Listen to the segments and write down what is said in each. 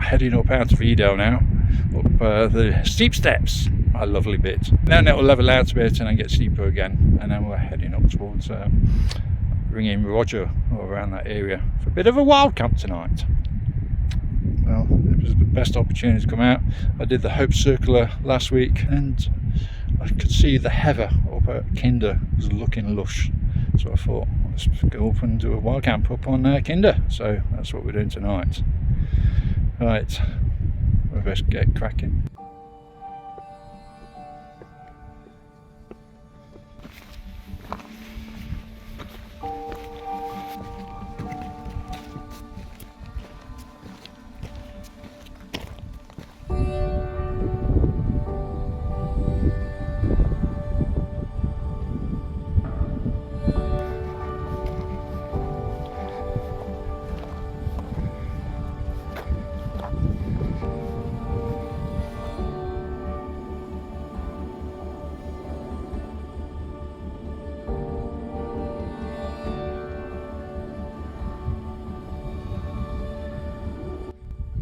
Heading up out of Edale now, up the steep steps, a lovely bit. Then it will level out a bit and then get steeper again, and then we're heading up towards ringing Roger or around that area for a bit of a wild camp tonight. Well, it was the best opportunity to come out. I did the Hope Circular last week and I could see the heather up at Kinder was looking lush, so I thought let's go up and do a wild camp up on Kinder. So that's what we're doing tonight. Right, we'll best get cracking.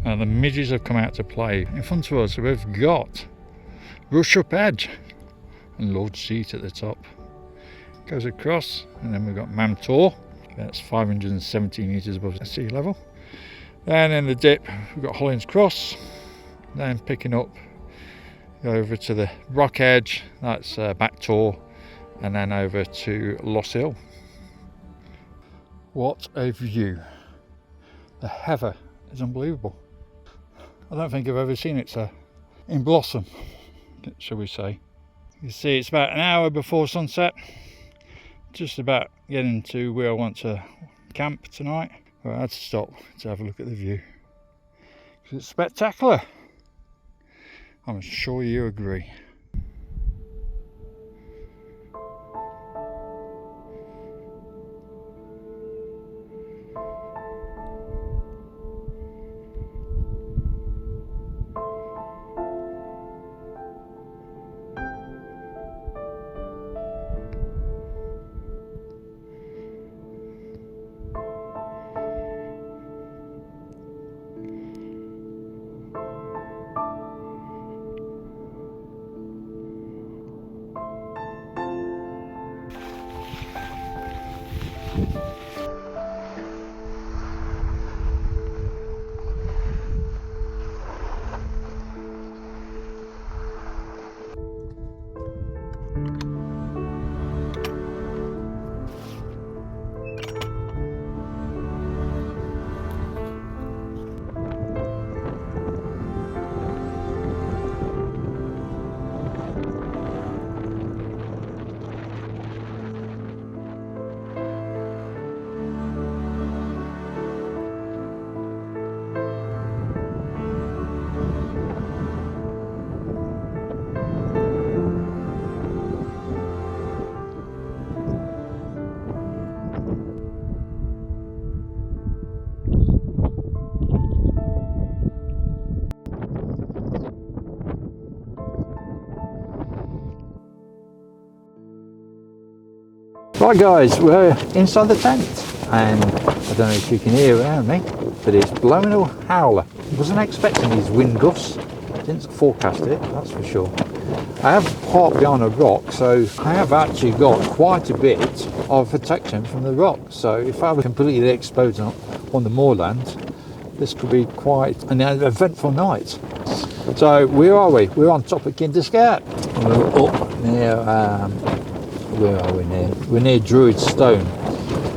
Now the midges have come out to play. In front of us we've got Rush Up Edge and Lord's Seat at the top. Goes across, and then we've got Mamtor, that's 570 metres above sea level. Then in the dip we've got Hollins Cross, then picking up, go over to the Rock Edge, that's Back Tor, and then over to Loss Hill. What a view! The heather is unbelievable. I don't think I've ever seen it so in blossom, shall we say. You see it's about an hour before sunset, just about getting to where I want to camp tonight. Well, I had to stop to have a look at the view. It's spectacular. I'm sure you agree. Right guys, we're inside the tent and I don't know if you can hear around me, but it's blowing a howler. I wasn't expecting these wind gusts, didn't forecast it, that's for sure. I have parked behind a rock, so I have actually got quite a bit of protection from the rock, so if I were completely exposed on the moorland, this could be quite an eventful night. So where are we? We're on top of Kinder Scout. We're up near Where are we near? We're near Druid Stone,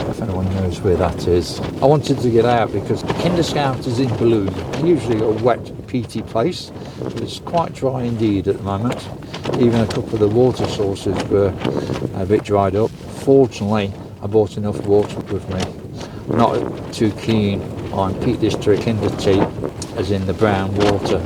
if anyone knows where that is. I wanted to get out because Kinder Scout is in bloom. Usually a wet, peaty place, but it's quite dry indeed at the moment. Even a couple of the water sources were a bit dried up. Fortunately, I bought enough water with me. I'm not too keen on peat district Kinder tea, as in the brown water.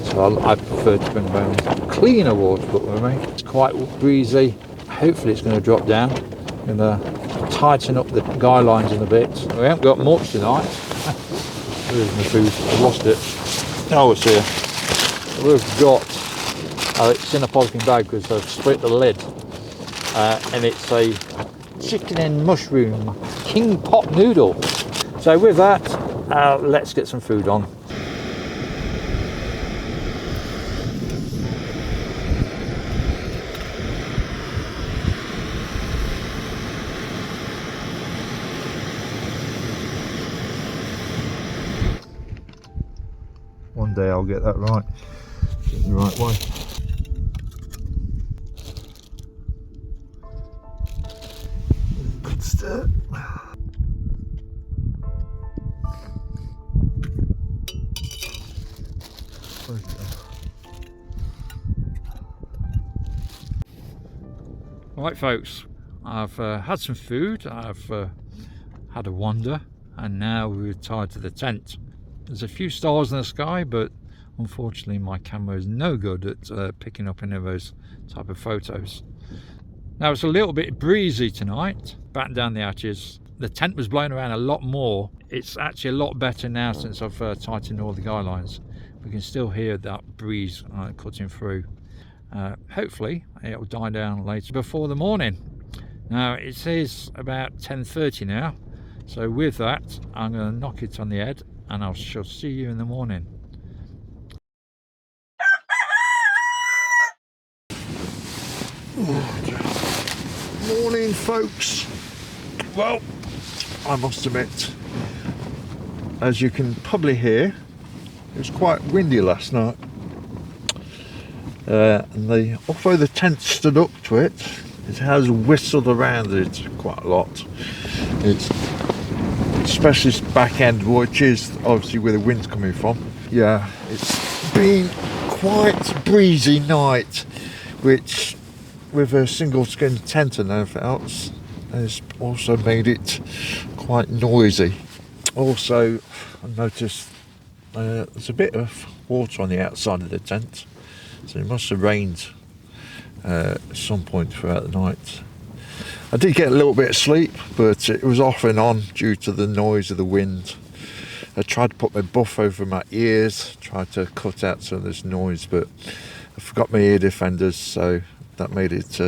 So I prefer to bring my own cleaner water with me. It's quite breezy. Hopefully it's going to drop down. I'm going to tighten up the guy lines in a bit. We haven't got much tonight. Where's my food? I lost it. Oh, it's here. We've got, it's in a polythene bag because I've split the lid. And it's a chicken and mushroom king pot noodle. So with that, let's get some food on. One day I'll get that right, get the right way. Good start. Right folks, I've had some food, I've had a wander, and now we're tied to the tent. There's a few stars in the sky, but unfortunately my camera is no good at picking up any of those type of photos. Now it's a little bit breezy tonight, batten down the hatches. The tent was blowing around a lot more. It's actually a lot better now since I've tightened all the guy lines. We can still hear that breeze cutting through. Hopefully it'll die down later before the morning. Now it is about 10:30 now, so with that I'm going to knock it on the head and I shall see you in the morning. Morning folks. Well, I must admit, as you can probably hear, it was quite windy last night. And although the tent stood up to it, it has whistled around it quite a lot. It's especially this back end, which is obviously where the wind's coming from. Yeah, it's been quite breezy night, which with a single skin tent and everything else has also made it quite noisy. Also, I noticed there's a bit of water on the outside of the tent, so it must have rained at some point throughout the night. I did get a little bit of sleep, but it was off and on due to the noise of the wind. I tried to put my buff over my ears, tried to cut out some of this noise, but I forgot my ear defenders, so that made it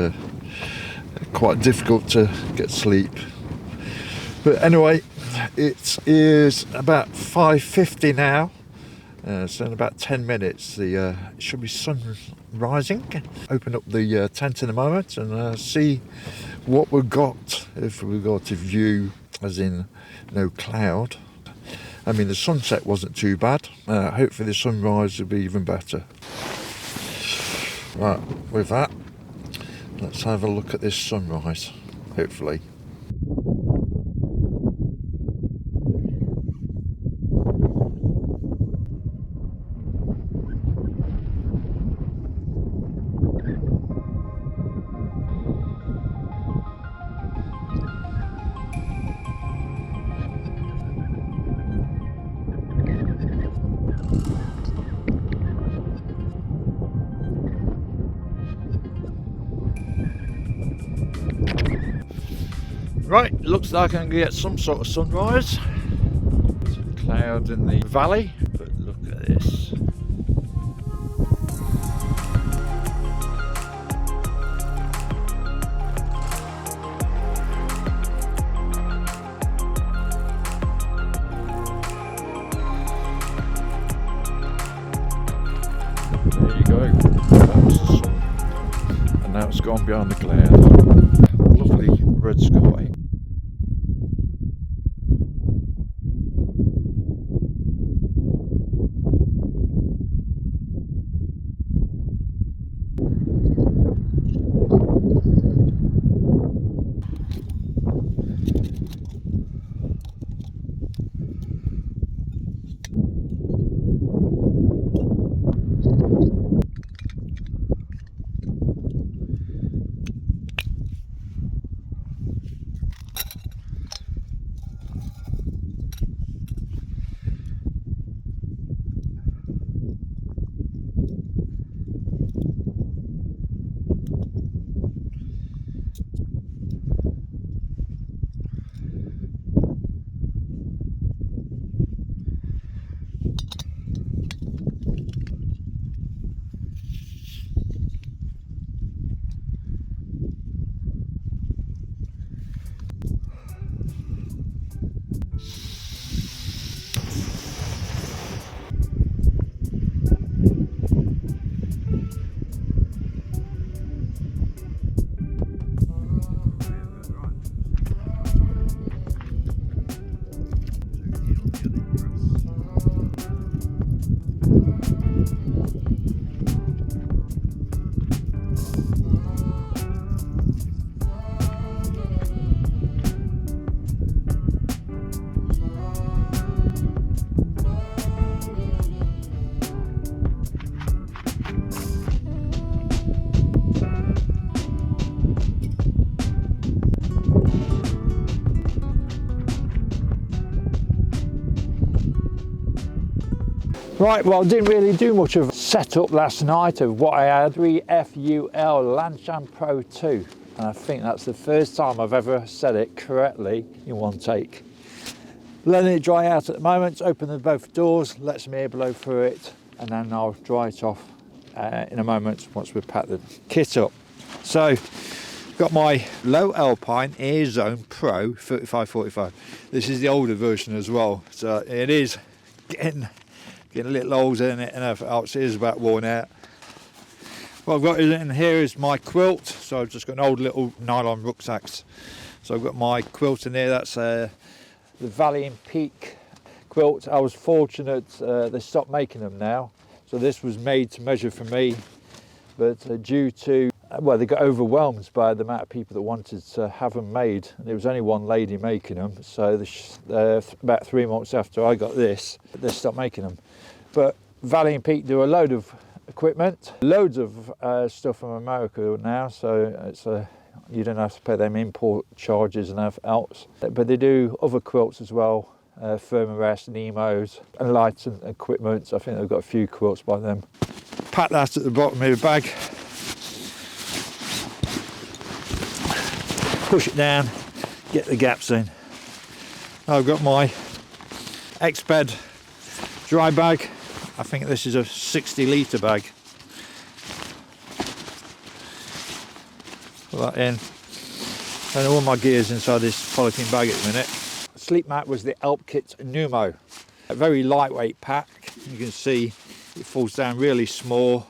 quite difficult to get sleep. But anyway, it is about 5:50 now. So in about 10 minutes it should be sun rising. Open up the tent in a moment and see what we've got, if we've got a view as in no cloud. I mean, the sunset wasn't too bad. Hopefully the sunrise will be even better. Right, with that, let's have a look at this sunrise, hopefully. Right, looks like I can get some sort of sunrise. There's a cloud in the valley, but look at this. There you go, that was the sun. And now it's gone behind the cloud. Lovely red sky. Right, well, I didn't really do much of a setup last night of what I had. 3FUL Lanshan Pro 2, and I think that's the first time I've ever said it correctly in one take. Letting it dry out at the moment, open both doors, let some air blow through it, and then I'll dry it off in a moment once we've packed the kit up. So, got my Low Alpine Air Zone Pro 3545. This is the older version as well, so it is getting little holes in it and everything else. It is about worn out. What I've got in here is my quilt, so I've just got an old little nylon rucksacks. So I've got my quilt in there. That's the Valiant Peak quilt. I was fortunate they stopped making them now, so this was made to measure for me, but due to well, they got overwhelmed by the amount of people that wanted to have them made, and there was only one lady making them, so about 3 months after I got this, they stopped making them. But Valiant Peak do a load of equipment, loads of stuff from America now, so it's you don't have to pay them import charges and everything else. But they do other quilts as well, firm arrest, Nemos, and lights and equipment. I think they've got a few quilts by them. Pack that at the bottom of the bag. Push it down, get the gaps in. I've got my X-Bed dry bag. I think this is a 60-litre bag. Put that in. And all my gear's inside this polythene bag at the minute. Sleep mat was the Alp Kit Numo. A very lightweight pack. You can see it falls down really small.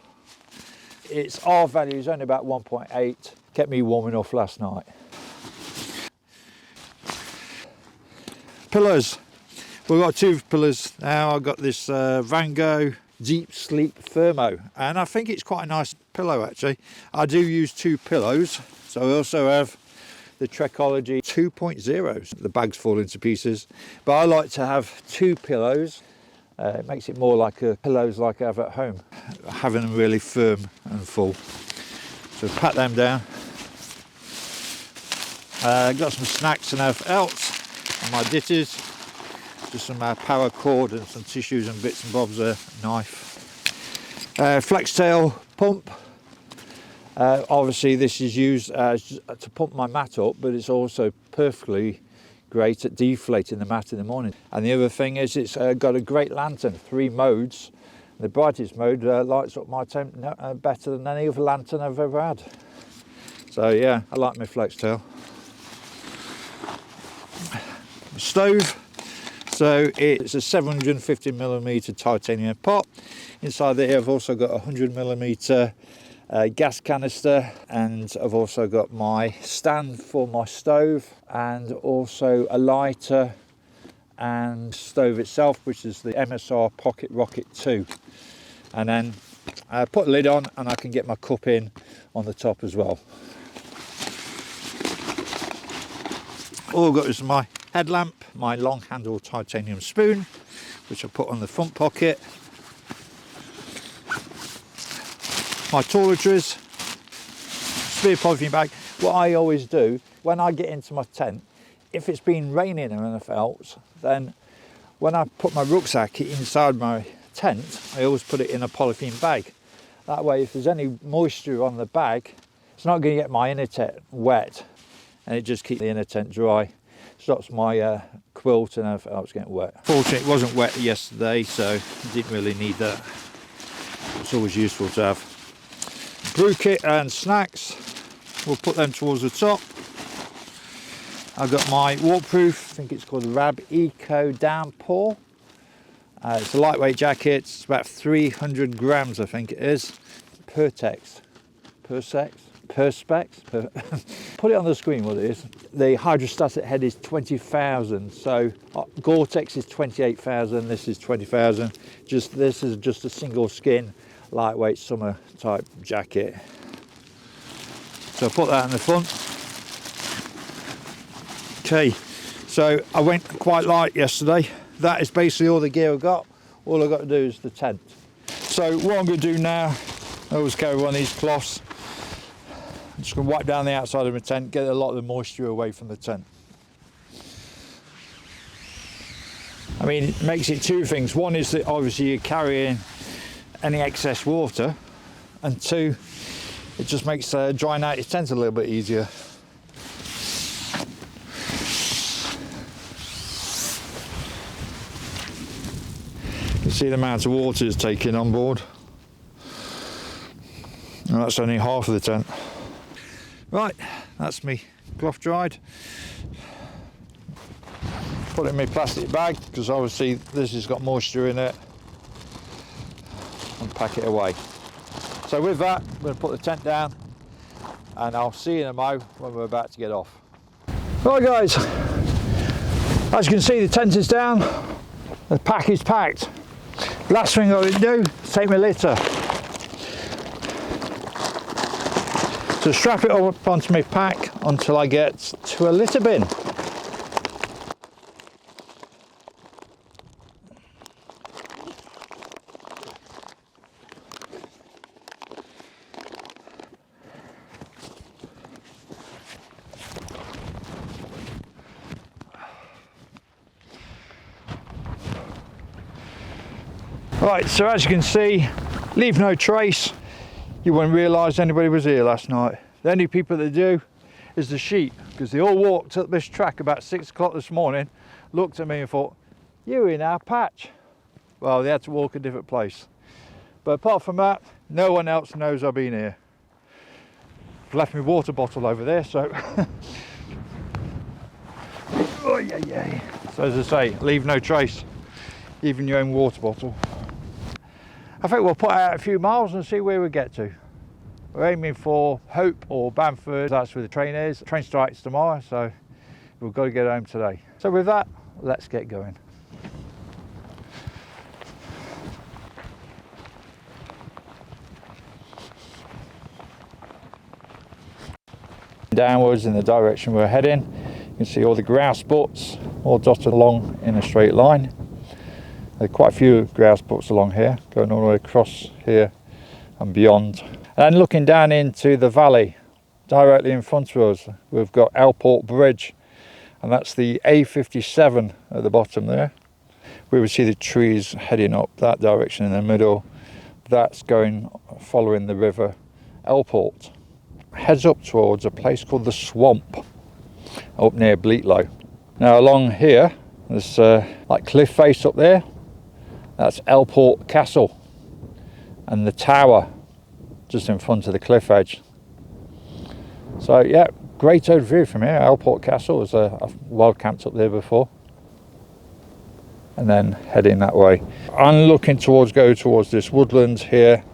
Its R value is only about 1.8. Kept me warm enough last night. Pillows. We've got two pillows now. I've got this Van Gogh Deep Sleep Thermo, and I think it's quite a nice pillow actually. I do use two pillows, so I also have the Trekology 2.0s. The bags fall into pieces, but I like to have two pillows. It makes it more like pillows like I have at home, having them really firm and full. So pat them down. Got some snacks and everything else. And my ditties, just some power cord and some tissues and bits and bobs, a knife. Flex tail pump. Obviously this is used to pump my mat up, but it's also perfectly great at deflating the mat in the morning. And the other thing is it's got a great lantern, 3 modes. The brightest mode lights up my tent better than any other lantern I've ever had. So yeah, I like my flex tail. Stove, so it's a 750mm titanium pot. Inside there I've also got a 100mm gas canister, and I've also got my stand for my stove, and also a lighter and stove itself, which is the MSR Pocket Rocket 2. And then I put the lid on and I can get my cup in on the top as well. All I've got is my headlamp, my long handled titanium spoon, which I put on the front pocket, my toiletries, spare polythene bag. What I always do when I get into my tent, if it's been raining or anything else, then when I put my rucksack inside my tent, I always put it in a polythene bag. That way if there's any moisture on the bag, it's not going to get my inner tent wet, and it just keeps the inner tent dry. Stops my quilt and everything else getting wet. Fortunately, it wasn't wet yesterday, so I didn't really need that. It's always useful to have. Brew kit and snacks, we'll put them towards the top. I've got my waterproof, I think it's called Rab Eco Downpour. It's a lightweight jacket, it's about 300 grams I think it is. Perspex. Put it on the screen what it is. The hydrostatic head is 20,000, so Gore-Tex is 28,000, this is 20,000. This is just a single skin, lightweight summer type jacket. So I put that in the front. Okay, so I went quite light yesterday. That is basically all the gear I've got. All I've got to do is the tent. So what I'm going to do now, I always carry one of these cloths. I'm just going to wipe down the outside of my tent, get a lot of the moisture away from the tent. I mean, it makes it two things. One is that obviously you're carrying any excess water, and two, it just makes drying out your tent a little bit easier. You can see the amount of water it's taking on board. And that's only half of the tent. Right, that's me cloth dried. Put it in my plastic bag because obviously this has got moisture in it, and pack it away. So with that, I'm going to put the tent down and I'll see you in a mo when we're about to get off. Right guys, as you can see, the tent is down, the pack is packed. Last thing I would do is take my litter. So strap it up onto my pack until I get to a litter bin. Right, so as you can see, leave no trace. You won't realise anybody was here last night. The only people that do is the sheep, because they all walked up this track about 6 o'clock this morning, looked at me and thought, you're in our patch. Well, they had to walk a different place. But apart from that, no one else knows I've been here. I've left my water bottle over there, so... Oh, yeah. So as I say, leave no trace, even your own water bottle. I think we'll put out a few miles and see where we get to. We're aiming for Hope or Bamford, that's where the train is. The train strikes tomorrow, so we've got to get home today. So with that, let's get going. Downwards in the direction we're heading, you can see all the grouse butts all dotted along in a straight line. There are quite a few grouse butts along here, going all the way across here and beyond. And looking down into the valley, directly in front of us, we've got Elport Bridge, and that's the A57 at the bottom there. We would see the trees heading up that direction in the middle. That's going, following the river Elport. Heads up towards a place called the Swamp, up near Bleatlow. Now along here, there's like cliff face up there. That's Elport Castle and the tower just in front of the cliff edge. So yeah, great overview from here. Elport Castle, I've wild camped up there before. And then heading that way. I'm looking go towards this woodland here,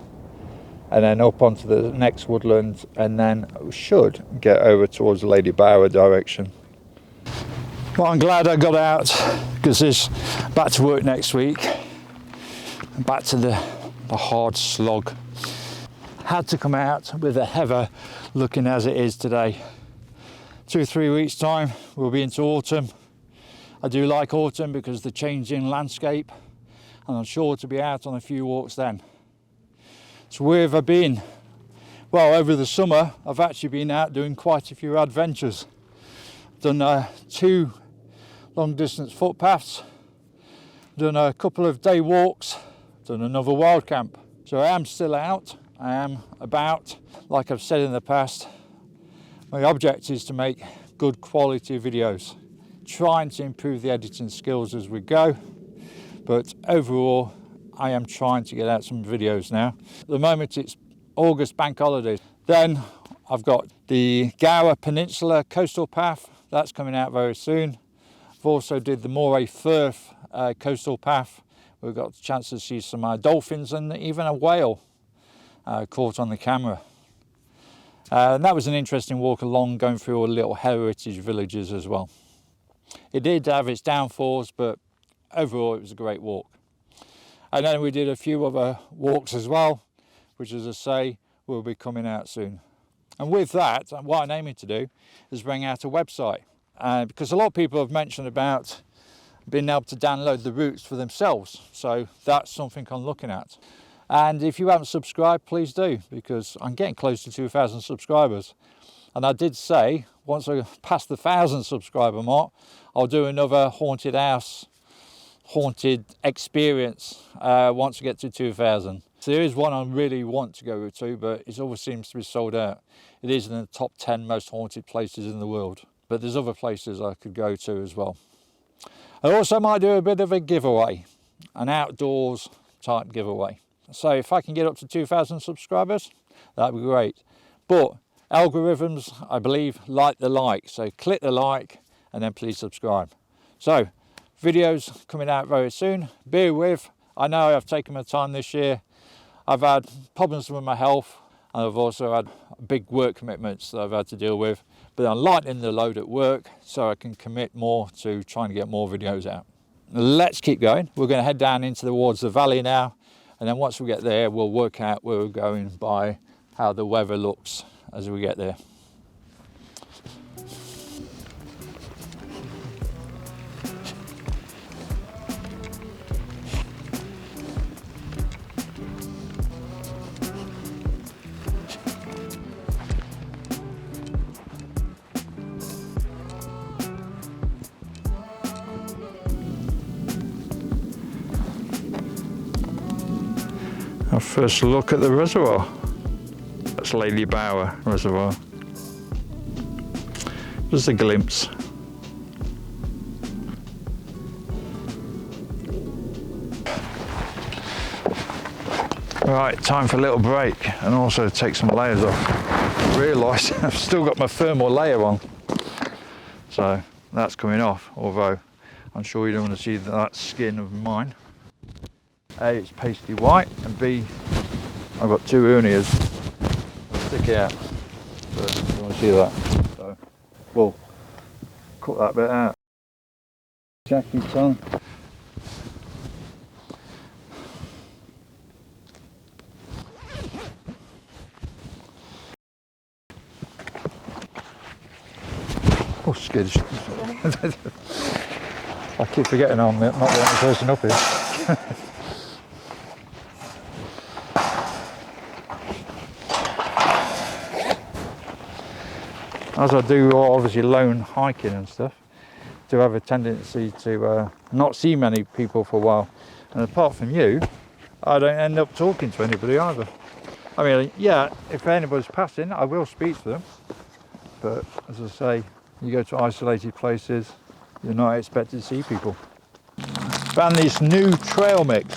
and then up onto the next woodland, and then we should get over towards the Ladybower direction. Well, I'm glad I got out, because it's back to work next week. Back to the hard slog. Had to come out with a heather looking as it is today. 2 or 3 weeks time we'll be into autumn. I do like autumn because of the changing landscape, and I'm sure to be out on a few walks then. So where have I been? Well, over the summer I've actually been out doing quite a few adventures. Done 2 long distance footpaths, done a couple of day walks, done another wild camp. So I am still out, I am about. Like I've said in the past, my object is to make good quality videos, trying to improve the editing skills as we go, but overall I am trying to get out some videos now. At the moment it's August bank holidays. Then I've got the Gower Peninsula coastal path, that's coming out very soon. I've also did the Moray Firth coastal path. We've got a chance to see some dolphins and even a whale caught on the camera. And that was an interesting walk along, going through all the little heritage villages as well. It did have its downfalls, but overall it was a great walk. And then we did a few other walks as well, which, as I say, will be coming out soon. And with that, what I'm aiming to do is bring out a website. Because a lot of people have mentioned about being able to download the routes for themselves, so that's something I'm looking at. And if you haven't subscribed, please do, because I'm getting close to 2,000 subscribers. And I did say once I pass the 1,000 subscriber mark, I'll do another haunted house haunted experience once we get to 2000. So there is one I really want to go to, but it always seems to be sold out. It is in the top 10 most haunted places in the world, but there's other places I could go to as well. I also might do a bit of a giveaway, an outdoors type giveaway. So if I can get up to 2,000 subscribers, that'd be great. But algorithms, I believe, like the like. So click the like and then please subscribe. So videos coming out very soon. Bear with. I know I've taken my time this year. I've had problems with my health, and I've also had big work commitments that I've had to deal with. But I'm lightening the load at work so I can commit more to trying to get more videos out. Let's keep going. We're going to head down into towards the valley now, and then once we get there, we'll work out where we're going by how the weather looks as we get there. Our first look at the reservoir. That's Ladybower Reservoir. Just a glimpse. Right, time for a little break and also take some layers off. Realise I've still got my thermal layer on, so that's coming off, although I'm sure you don't want to see that skin of mine. A, it's pasty white, and B, I've got two hernias sticking out, so you want to see that. So we'll cut that bit out. Jacket's on. Oh, scared. I keep forgetting I'm not the only person up here. As I do obviously lone hiking and stuff, to have a tendency to not see many people for a while, and apart from you, I don't end up talking to anybody either. I mean, yeah, if anybody's passing, I will speak to them, but as I say, you go to isolated places, you're not expected to see people. Found this new trail mix.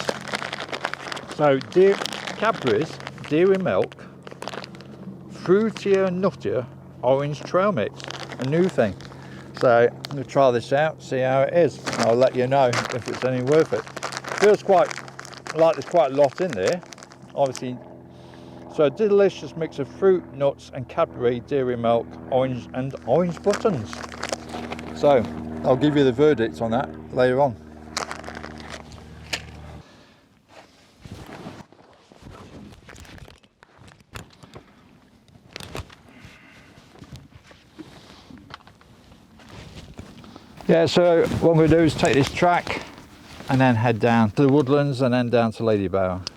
So Cadbury's Dairy Milk Fruitier Nuttier Orange Trail Mix, a new thing. So I'm going to try this out, see how it is. I'll let you know if it's any worth it. Feels quite like there's quite a lot in there, obviously. So a delicious mix of fruit, nuts and Cadbury Dairy Milk, orange buttons. So I'll give you the verdict on that later on. Yeah, so what I'm going to do is take this track and then head down to the woodlands and then down to Ladybower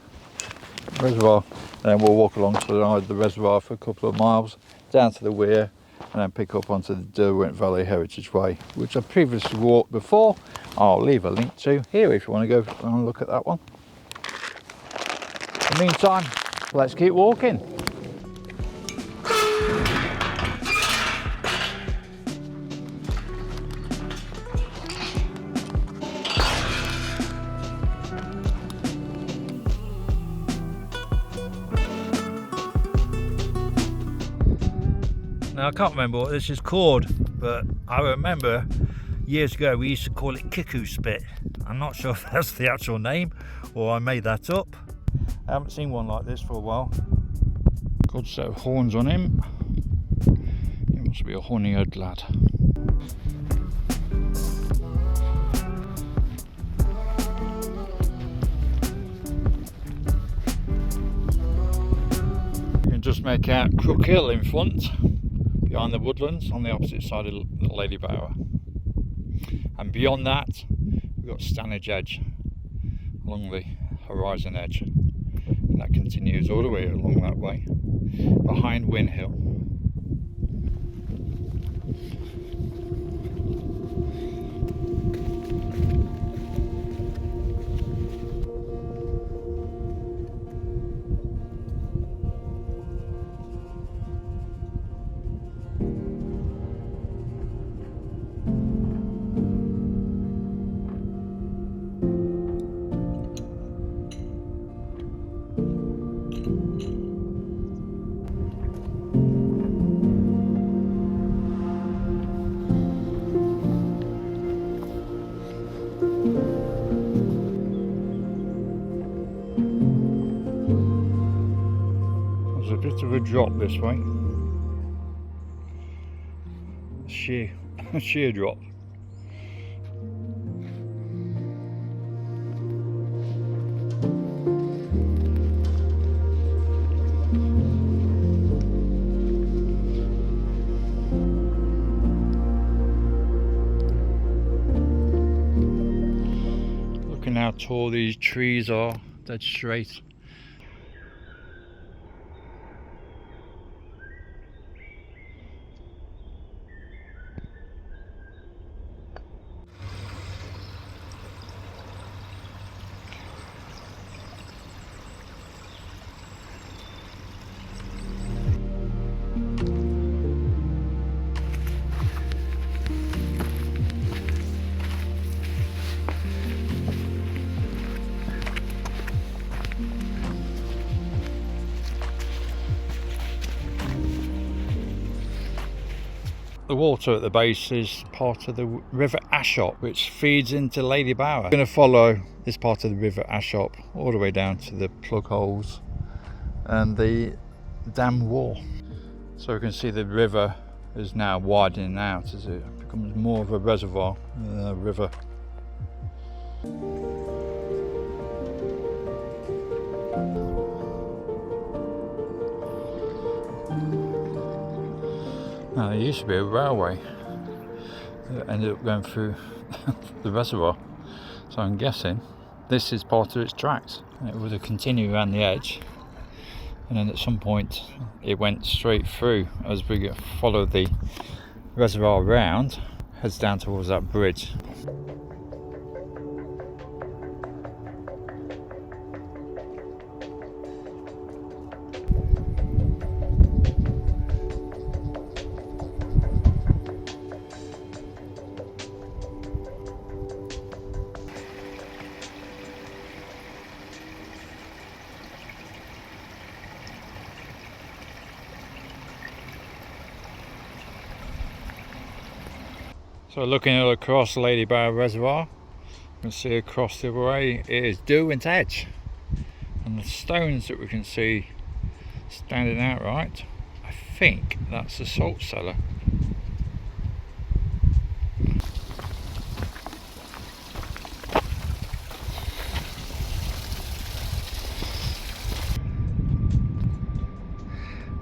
Reservoir, and then we'll walk along to the reservoir for a couple of miles down to the weir and then pick up onto the Derwent Valley Heritage Way, which I previously walked before. I'll leave a link to here if you want to go and look at that one. In the meantime, let's keep walking. Now I can't remember what this is called, but I remember years ago we used to call it cuckoo spit. I'm not sure if that's the actual name or I made that up. I haven't seen one like this for a while. Good set of horns on him. He must be a horny-haired lad. You can just make out Crook Hill in front, behind the woodlands on the opposite side of Ladybower. And beyond that, we've got Stanage Edge along the horizon edge. And that continues all the way along that way, behind Win Hill. drop this way. Sheer drop. Looking how tall these trees are, dead straight. The water at the base is part of the River Ashop, which feeds into Ladybower. We're going to follow this part of the River Ashop all the way down to the plug holes and the dam wall. So we can see the river is now widening out as it becomes more of a reservoir than a river. Now, there used to be a railway that ended up going through the reservoir, so I'm guessing this is part of its tracks. It would have continued around the edge, and then at some point it went straight through as we follow the reservoir round, heads down towards that bridge. So looking across Ladybower Reservoir, you can see across the other way it is Derwent Edge, and the stones that we can see standing out right, I think that's the salt cellar.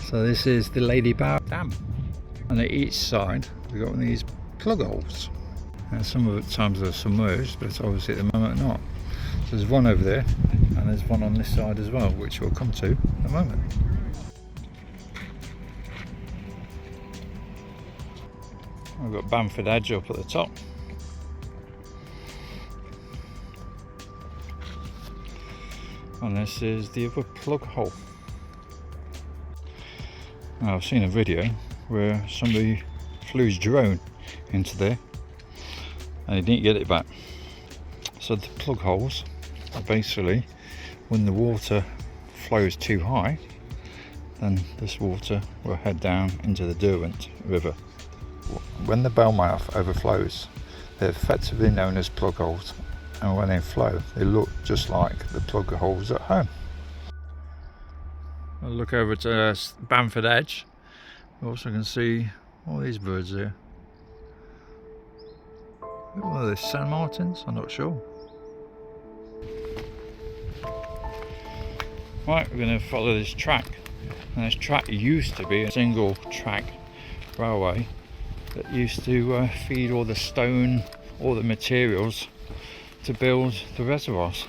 So this is the Ladybower Dam, and at each side we've got one of these plug holes, and some of the times they're submerged, but obviously at the moment not. So there's one over there and there's one on this side as well, which we'll come to in a moment. We've got Bamford Edge up at the top, and this is the other plug hole. Now, I've seen a video where somebody flew his drone into there and he didn't get it back. So the plug holes are basically when the water flows too high, then this water will head down into the Derwent River. When the bellmouth overflows, they're effectively known as plug holes, and when they flow they look just like the plug holes at home. I'll look over to Bamford Edge. You also can see all these birds here. What are they, St. Martins? I'm not sure. Right, we're going to follow this track. And this track used to be a single track railway that used to feed all the stone, all the materials to build the reservoirs.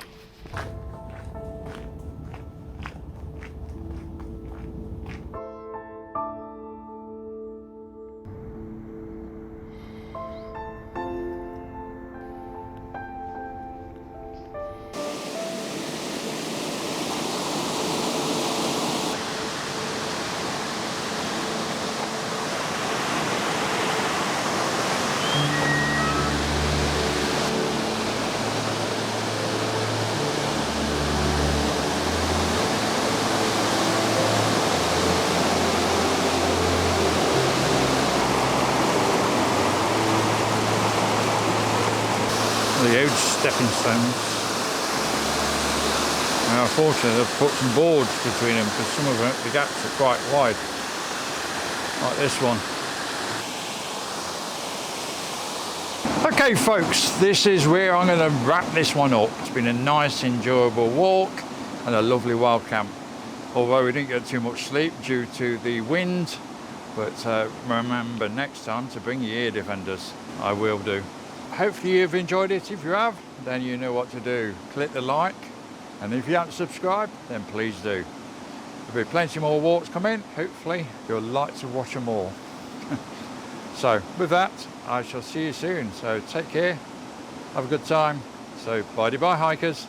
The huge stepping stones. Now unfortunately they've put some boards between them because some of them, the gaps are quite wide, like this one. Okay folks, this is where I'm going to wrap this one up. It's been a nice enjoyable walk and a lovely wild camp. Although we didn't get too much sleep due to the wind, but remember next time to bring your ear defenders. I will do. Hopefully you've enjoyed it. If you have, then you know what to do. Click the like, and if you haven't subscribed, then please do. There'll be plenty more walks coming. Hopefully you'll like to watch them all. So with that, I shall see you soon. So take care, have a good time. So bye hikers.